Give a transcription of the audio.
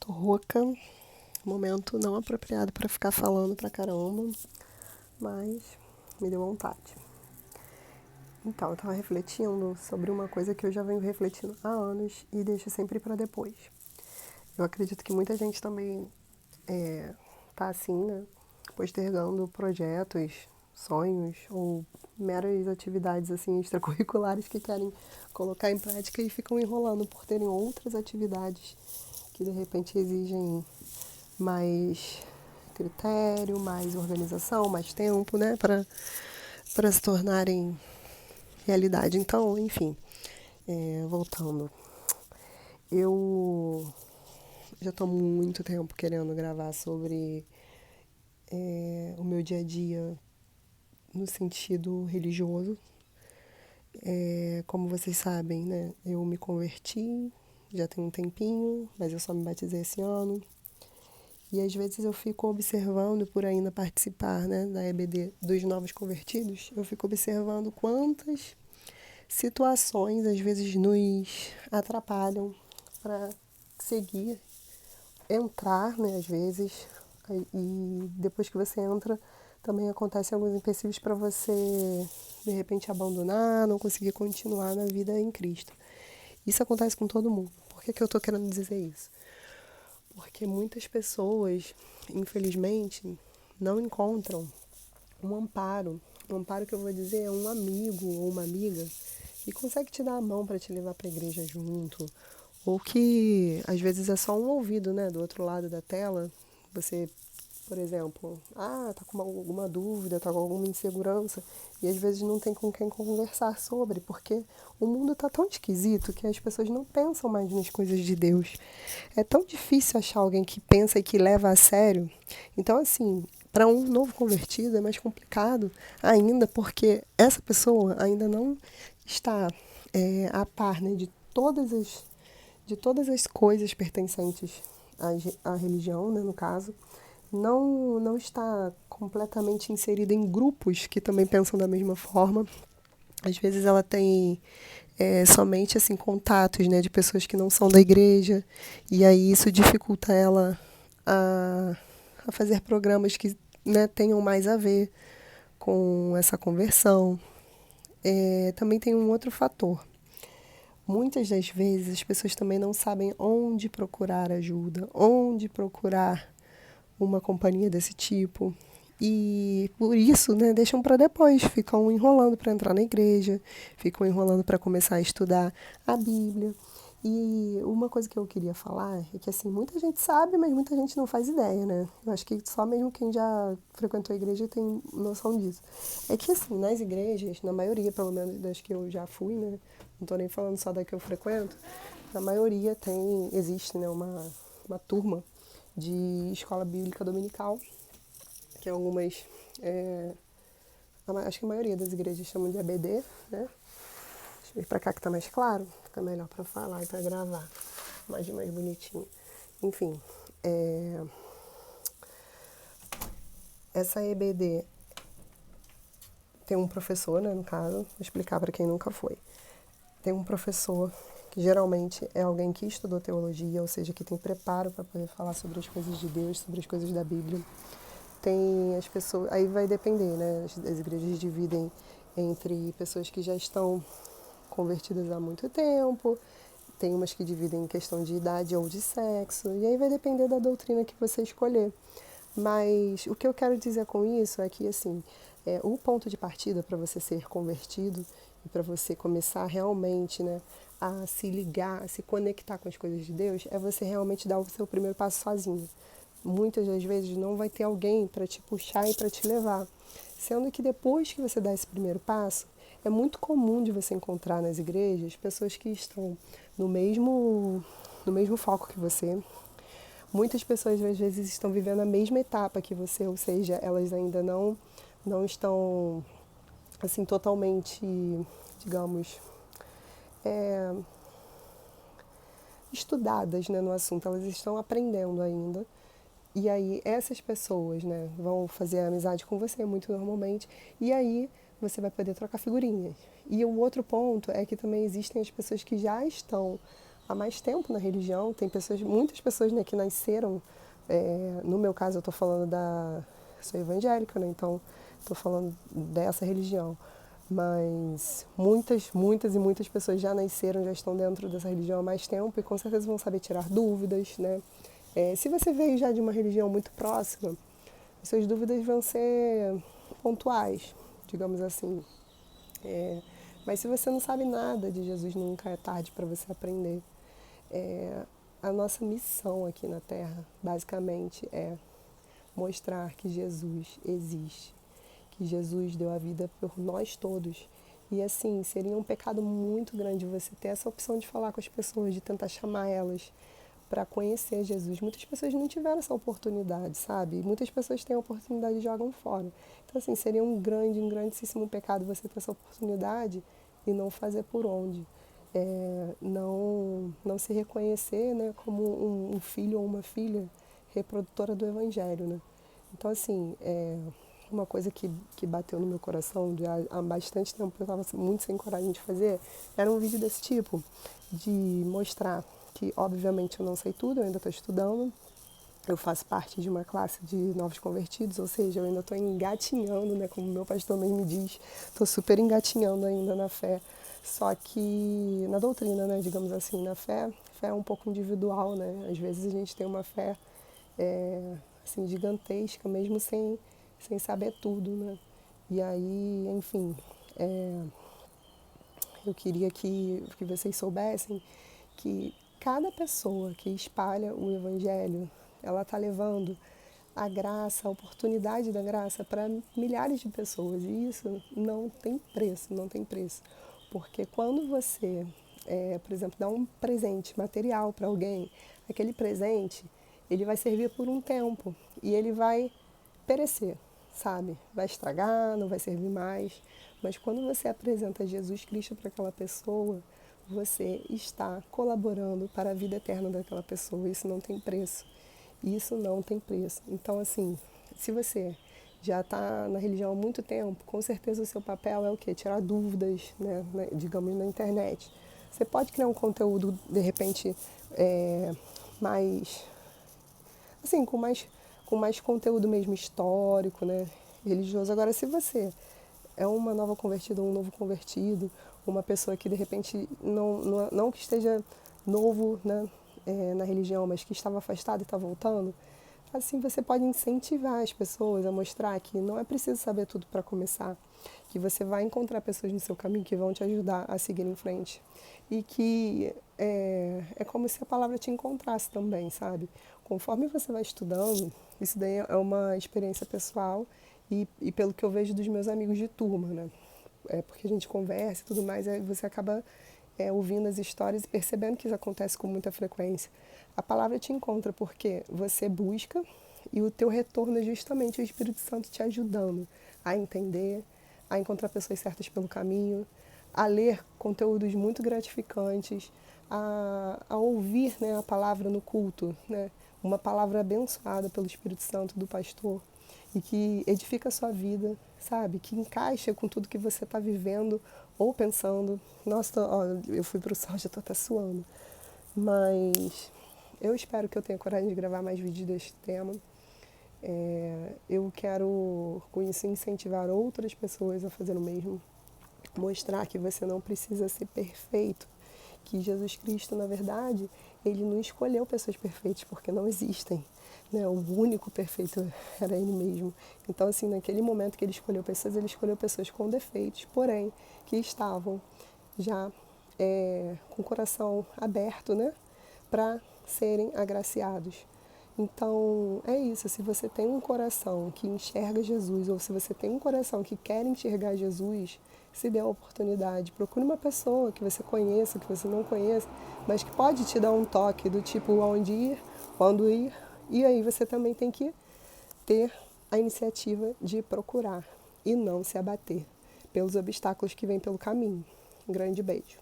Tô rouca, momento não apropriado para ficar falando pra caramba, mas me deu vontade. Então, eu tava refletindo sobre uma coisa que eu já venho refletindo há anos e deixo sempre pra depois. Eu acredito que muita gente também tá assim, né? Postergando projetos, sonhos ou meras atividades assim extracurriculares que querem colocar em prática e ficam enrolando por terem outras atividades que de repente exigem mais critério, mais organização, mais tempo, né, para se tornarem realidade. Então, enfim, voltando, eu já estou muito tempo querendo gravar sobre o meu dia a dia no sentido religioso. Como vocês sabem, né, eu me converti já tem um tempinho, mas eu só me batizei esse ano. E às vezes eu fico observando, por ainda participar, né, da EBD dos novos convertidos, eu fico observando quantas situações às vezes nos atrapalham para seguir, entrar, né, às vezes, e depois que você entra, também acontecem alguns empecilhos para você, de repente, abandonar, não conseguir continuar na vida em Cristo. Isso acontece com todo mundo. Por que eu estou querendo dizer isso? Porque muitas pessoas, infelizmente, não encontram um amparo. Um amparo que eu vou dizer é um amigo ou uma amiga que consegue te dar a mão para te levar para a igreja junto. Ou que às vezes é só um ouvido, né, do outro lado da tela. Você, por exemplo, tá com alguma dúvida, tá com alguma insegurança e às vezes não tem com quem conversar sobre, porque o mundo tá tão esquisito que as pessoas não pensam mais nas coisas de Deus. É tão difícil achar alguém que pensa e que leva a sério. Então, assim, para um novo convertido é mais complicado ainda, porque essa pessoa ainda não está a par, né, de todas as coisas pertencentes à religião, né, no caso. Não está completamente inserida em grupos que também pensam da mesma forma. Às vezes ela tem somente assim contatos, né, de pessoas que não são da igreja, e aí isso dificulta ela a, a fazer programas que, né, tenham mais a ver com essa conversão. Também tem um outro fator. Muitas das vezes as pessoas também não sabem onde procurar ajuda, onde procurar uma companhia desse tipo. E por isso, né, deixam para depois, ficam enrolando para entrar na igreja, ficam enrolando para começar a estudar a Bíblia. E uma coisa que eu queria falar é que assim, muita gente sabe, mas muita gente não faz ideia, né? Eu acho que só mesmo quem já frequentou a igreja tem noção disso. É que assim, nas igrejas, na maioria, pelo menos das que eu já fui, né? Não tô nem falando só da que eu frequento, na maioria existe, né, uma turma de escola bíblica dominical, que algumas, acho que a maioria das igrejas chamam de ABD, né? Deixa eu vir pra cá que tá mais claro, fica melhor pra falar e pra gravar, mais bonitinho. Enfim, essa EBD tem um professor, né, no caso, vou explicar para quem nunca foi. Tem um professor que geralmente é alguém que estudou teologia, ou seja, que tem preparo para poder falar sobre as coisas de Deus, sobre as coisas da Bíblia. Tem as pessoas, aí vai depender, né? As igrejas dividem entre pessoas que já estão convertidas há muito tempo, tem umas que dividem em questão de idade ou de sexo, e aí vai depender da doutrina que você escolher. Mas o que eu quero dizer com isso é que, assim, o ponto de partida para você ser convertido e para você começar realmente, né, a se ligar, a se conectar com as coisas de Deus, é você realmente dar o seu primeiro passo sozinho. Muitas das vezes não vai ter alguém para te puxar e para te levar. Sendo que depois que você dá esse primeiro passo, é muito comum de você encontrar nas igrejas pessoas que estão no mesmo foco que você. Muitas pessoas às vezes estão vivendo a mesma etapa que você, ou seja, elas ainda não estão assim totalmente, digamos, é, estudadas, né, no assunto. Elas estão aprendendo ainda. E aí essas pessoas, né, vão fazer amizade com você muito normalmente. E aí você vai poder trocar figurinhas. E o outro ponto é que também existem as pessoas que já estão há mais tempo na religião, tem pessoas, muitas pessoas, né, que nasceram, no meu caso eu estou falando sou evangélica, né, então estou falando dessa religião, mas muitas e muitas pessoas já nasceram, já estão dentro dessa religião há mais tempo e com certeza vão saber tirar dúvidas, né. Se você veio já de uma religião muito próxima, suas dúvidas vão ser pontuais, digamos assim. Mas se você não sabe nada de Jesus, nunca é tarde para você aprender. A nossa missão aqui na Terra, basicamente, é mostrar que Jesus existe, que Jesus deu a vida por nós todos. E assim, seria um pecado muito grande você ter essa opção de falar com as pessoas, de tentar chamar elas para conhecer Jesus. Muitas pessoas não tiveram essa oportunidade, sabe? Muitas pessoas têm a oportunidade e jogam fora. Então, assim, seria um grandíssimo pecado você ter essa oportunidade e não fazer por onde. Não se reconhecer, né, como um filho ou uma filha reprodutora do Evangelho, né? Então, assim, uma coisa que bateu no meu coração há bastante tempo, eu estava muito sem coragem de fazer, era um vídeo desse tipo, de mostrar que, obviamente, eu não sei tudo, eu ainda estou estudando, eu faço parte de uma classe de novos convertidos, ou seja, eu ainda estou engatinhando, né, como meu pastor também me diz, estou super engatinhando ainda na fé, só que na doutrina, né, digamos assim, na fé é um pouco individual, né, às vezes a gente tem uma fé assim, gigantesca, mesmo sem saber tudo, né, e aí, enfim, eu queria que vocês soubessem que cada pessoa que espalha o Evangelho, ela está levando a graça, a oportunidade da graça para milhares de pessoas. E isso não tem preço, não tem preço. Porque quando você, por exemplo, dá um presente material para alguém, aquele presente, ele vai servir por um tempo e ele vai perecer, sabe? Vai estragar, não vai servir mais. Mas quando você apresenta Jesus Cristo para aquela pessoa, você está colaborando para a vida eterna daquela pessoa. Isso não tem preço. Isso não tem preço. Então, assim, se você já está na religião há muito tempo, com certeza o seu papel é o quê? Tirar dúvidas, né? Digamos, na internet. Você pode criar um conteúdo, de repente, mais assim, com mais conteúdo mesmo histórico, né, religioso. Agora, se você é uma nova convertida, um novo convertido, uma pessoa que de repente não que esteja novo, né, na religião, mas que estava afastado e está voltando, assim você pode incentivar as pessoas a mostrar que não é preciso saber tudo para começar, que você vai encontrar pessoas no seu caminho que vão te ajudar a seguir em frente e que é como se a palavra te encontrasse também, sabe? Conforme você vai estudando, isso daí é uma experiência pessoal e pelo que eu vejo dos meus amigos de turma, né? Porque a gente conversa e tudo mais, aí você acaba ouvindo as histórias e percebendo que isso acontece com muita frequência. A palavra te encontra porque você busca e o teu retorno é justamente o Espírito Santo te ajudando a entender, a encontrar pessoas certas pelo caminho, a ler conteúdos muito gratificantes, a ouvir, né, a palavra no culto, né, uma palavra abençoada pelo Espírito Santo do pastor e que edifica a sua vida, sabe? Que encaixa com tudo que você está vivendo ou pensando. Nossa, ó, eu fui para o sol, já estou até suando. Mas eu espero que eu tenha coragem de gravar mais vídeos deste tema. Eu quero, com isso, incentivar outras pessoas a fazer o mesmo. Mostrar que você não precisa ser perfeito. Que Jesus Cristo, na verdade, ele não escolheu pessoas perfeitas porque não existem. Né? O único perfeito era ele mesmo. Então, assim, naquele momento que ele escolheu pessoas com defeitos, porém, que estavam já com o coração aberto, né? Para serem agraciados. Então, é isso. Se você tem um coração que enxerga Jesus, ou se você tem um coração que quer enxergar Jesus, se dê a oportunidade. Procure uma pessoa que você conheça, que você não conheça, mas que pode te dar um toque do tipo onde ir, quando ir. E aí você também tem que ter a iniciativa de procurar e não se abater pelos obstáculos que vêm pelo caminho. Um grande beijo.